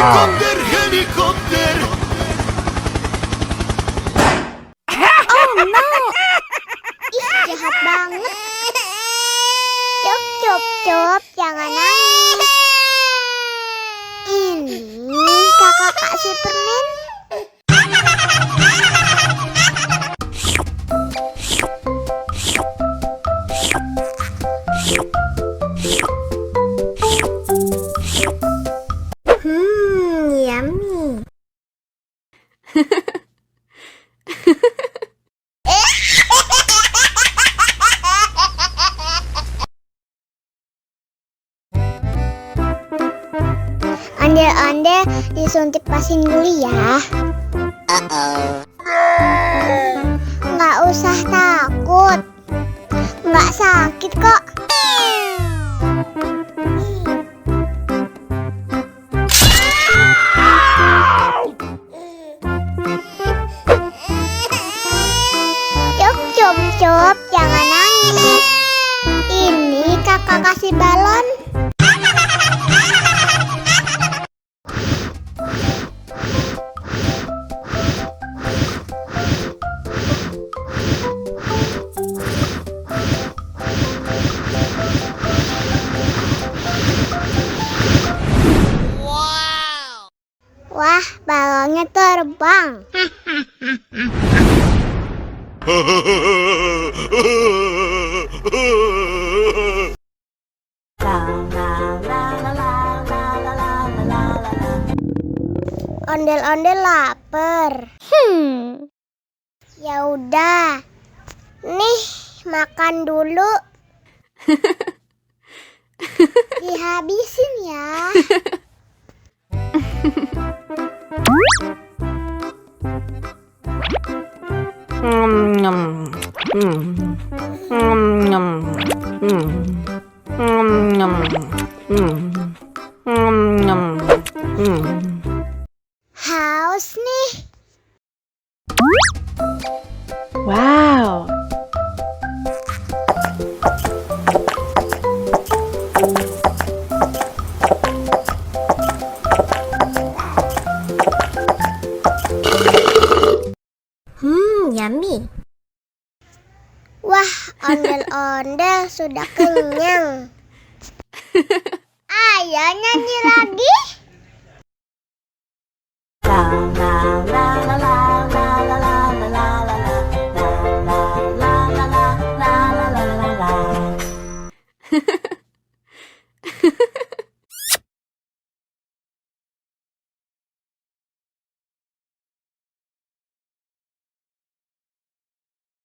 Helikopter, helikopter. Oh no. Ih, jahat banget. Cop, cop, cop, jangan nangis. Ini kakak Superman. Yummy. Ondel-ondel disuntik vaksin dulu ya. Nggak usah takut, nggak sakit kok. Cop, cop, cop, jangan nangis. Ini kakak kasih balon. Wah, balonnya terbang. Ondel-ondel lapar. Ya udah. Nih, makan dulu. Dihabisin ya. Haus nih. Wow. Yummy. Wah, ondel-ondel sudah kenyang. Ayo nyanyi lagi.